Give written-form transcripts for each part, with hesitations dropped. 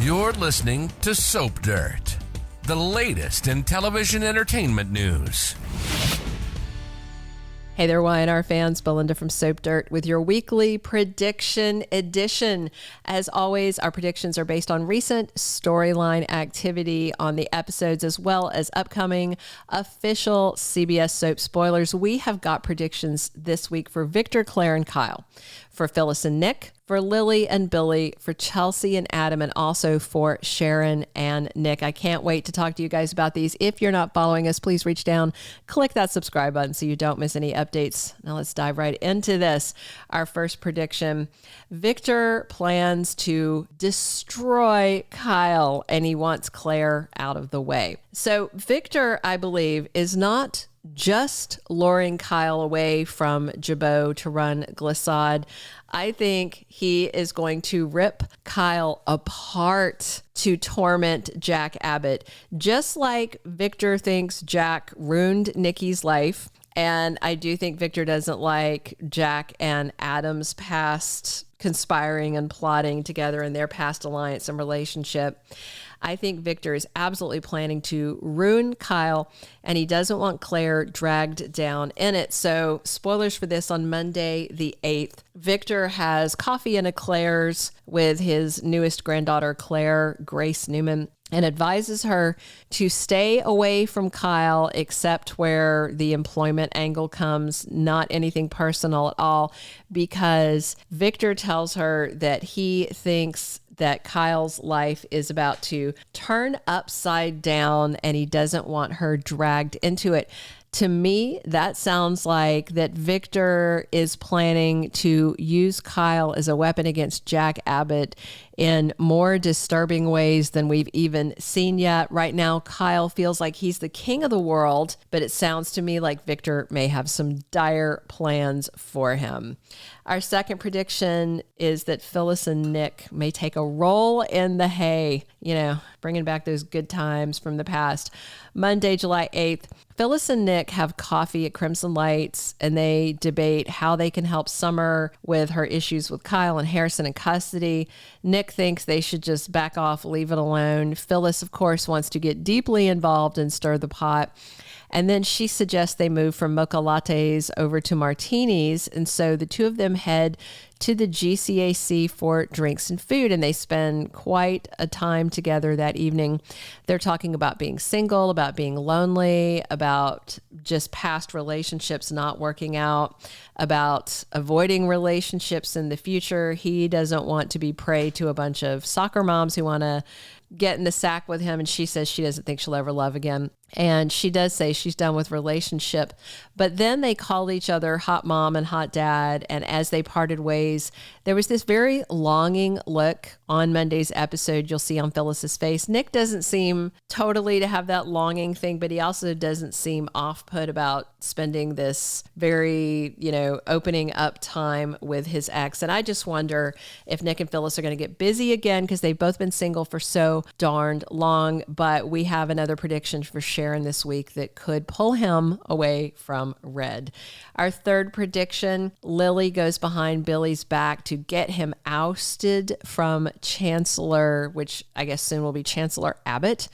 You're listening to Soap Dirt, the latest in television entertainment news. Hey there, Y&R fans. Belinda from Soap Dirt with your weekly prediction edition. As always, our predictions are based on recent storyline activity on the episodes as well as upcoming official CBS soap spoilers. We have got predictions this week for Victor, Claire, and Kyle, for Phyllis and Nick, for Lily and Billy, for Chelsea and Adam, and also for Sharon and Nick. I can't wait to talk to you guys about these. If you're not following us, please reach down, click that subscribe button so you don't miss any updates. Now let's dive right into this. Our first prediction, Victor plans to destroy Kyle and he wants Claire out of the way. So Victor, I believe, is not just luring Kyle away from Jabot to run Glissade. I think he is going to rip Kyle apart to torment Jack Abbott, just like Victor thinks Jack ruined Nikki's life. And I do think Victor doesn't like Jack and Adam's past conspiring and plotting together in their past alliance and relationship. I think Victor is absolutely planning to ruin Kyle, and he doesn't want Claire dragged down in it. So spoilers for this on Monday, the 8th. Victor has coffee in a Claire's with his newest granddaughter, Claire Grace Newman, and advises her to stay away from Kyle except where the employment angle comes, not anything personal at all, because Victor tells her that he thinks that Kyle's life is about to turn upside down and he doesn't want her dragged into it. To me, that sounds like that Victor is planning to use Kyle as a weapon against Jack Abbott in more disturbing ways than we've even seen yet. Right now, Kyle feels like he's the king of the world, but it sounds to me like Victor may have some dire plans for him. Our second prediction is that Phyllis and Nick may take a roll in the hay, bringing back those good times from the past. Monday, July 8th, Phyllis and Nick have coffee at Crimson Lights, and they debate how they can help Summer with her issues with Kyle and Harrison in custody. Nick thinks they should just back off, leave it alone. Phyllis, of course, wants to get deeply involved and stir the pot. And then she suggests they move from mocha lattes over to martinis. And so the two of them head to the GCAC for drinks and food, and they spend quite a time together that evening. They're talking about being single, about being lonely, about just past relationships not working out, about avoiding relationships in the future. He doesn't want to be prey to a bunch of soccer moms who want to get in the sack with him, and she says she doesn't think she'll ever love again. And she does say she's done with relationship. But then they called each other hot mom and hot dad. And as they parted ways, there was this very longing look on Monday's episode you'll see on Phyllis's face. Nick doesn't seem totally to have that longing thing, but he also doesn't seem off-put about spending this very, opening up time with his ex. And I just wonder if Nick and Phyllis are going to get busy again, because they've both been single for so darned long. But we have another prediction for Sharon this week that could pull him away from Red. Our third prediction, Lily goes behind Billy's back to get him ousted from Chancellor, which I guess soon will be Chancellor Abbott.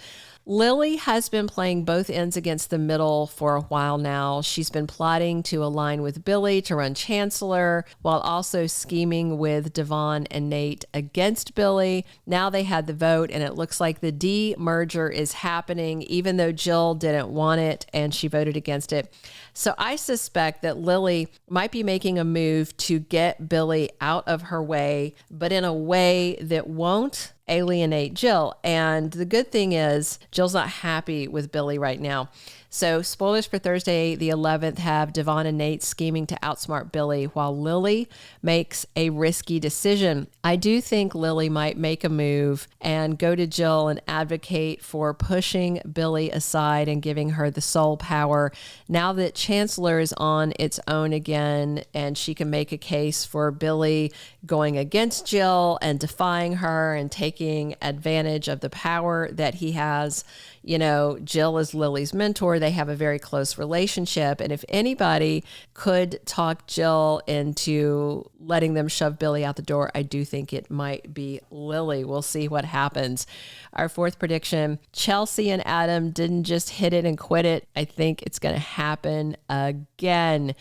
Lily has been playing both ends against the middle for a while now. She's been plotting to align with Billy to run Chancellor while also scheming with Devon and Nate against Billy. Now they had the vote, and it looks like the de-merger is happening, even though Jill didn't want it and she voted against it. So I suspect that Lily might be making a move to get Billy out of her way, but in a way that won't alienate Jill. And the good thing is Jill's not happy with Billy right now. So spoilers for Thursday, the 11th, have Devon and Nate scheming to outsmart Billy while Lily makes a risky decision. I do think Lily might make a move and go to Jill and advocate for pushing Billy aside and giving her the sole power. Now that Chancellor is on its own again, and she can make a case for Billy going against Jill and defying her and taking advantage of the power that he has. Jill is Lily's mentor. they have a very close relationship. And if anybody could talk Jill into letting them shove Billy out the door, I do think it might be Lily. We'll see what happens. Our fourth prediction, Chelsea and Adam didn't just hit it and quit it. I think it's going to happen again.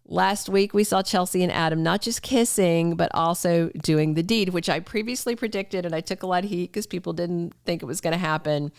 Last week, we saw Chelsea and Adam not just kissing, but also doing the deed, which I previously predicted, and I took a lot of heat because people didn't think it was going to happen.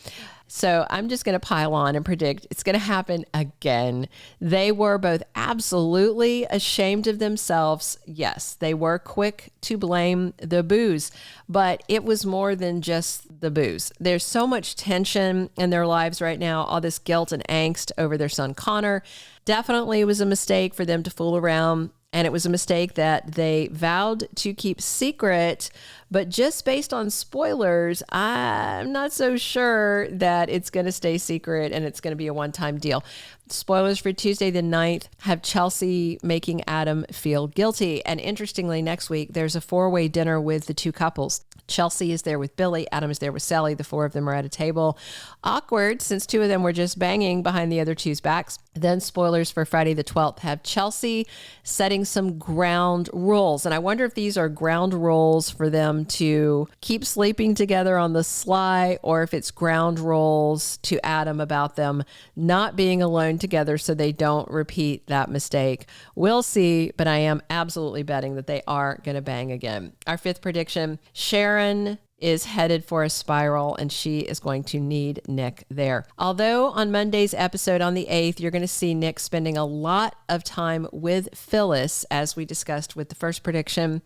So I'm just going to pile on and predict it's going to happen again. They were both absolutely ashamed of themselves. Yes, they were quick to blame the booze, but it was more than just the booze. There's so much tension in their lives right now, all this guilt and angst over their son Connor. Definitely was a mistake for them to fool around, and it was a mistake that they vowed to keep secret. But just based on spoilers, I'm not so sure that it's going to stay secret and it's going to be a one-time deal. Spoilers for Tuesday the 9th have Chelsea making Adam feel guilty. And interestingly, next week, there's a four-way dinner with the two couples. Chelsea is there with Billy. Adam is there with Sally. The four of them are at a table. Awkward, since two of them were just banging behind the other two's backs. Then spoilers for Friday the 12th have Chelsea setting some ground rules. And I wonder if these are ground rules for them to keep sleeping together on the sly, or if it's ground rules to Adam about them not being alone together so they don't repeat that mistake. We'll see, but I am absolutely betting that they are going to bang again. Our fifth prediction, Sharon is headed for a spiral, and she is going to need Nick there. Although on Monday's episode on the 8th, you're going to see Nick spending a lot of time with Phyllis, as we discussed with the first prediction.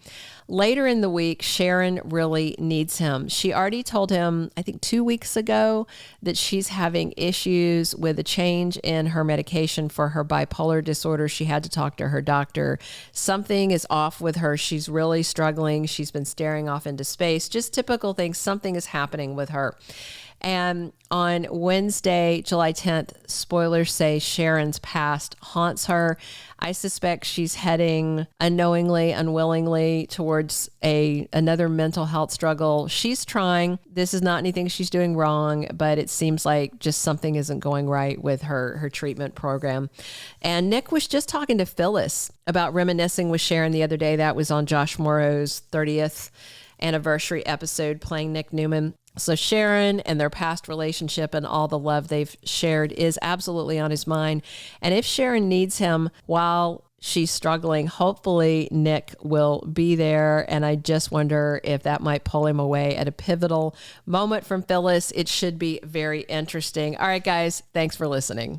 Later in the week, Sharon really needs him. She already told him, I think 2 weeks ago, that she's having issues with a change in her medication for her bipolar disorder. She had to talk to her doctor. Something is off with her. She's really struggling. She's been staring off into space. Just typical things. Something is happening with her. And on Wednesday, July 10th, spoilers say Sharon's past haunts her. I suspect she's heading unknowingly, unwillingly towards another mental health struggle. She's trying. This is not anything she's doing wrong, but it seems like just something isn't going right with her treatment program. And Nick was just talking to Phyllis about reminiscing with Sharon the other day. That was on Josh Morrow's 30th anniversary episode, playing Nick Newman. So Sharon and their past relationship and all the love they've shared is absolutely on his mind. And if Sharon needs him while she's struggling, hopefully Nick will be there. And I just wonder if that might pull him away at a pivotal moment from Phyllis. It should be very interesting. All right, guys, thanks for listening.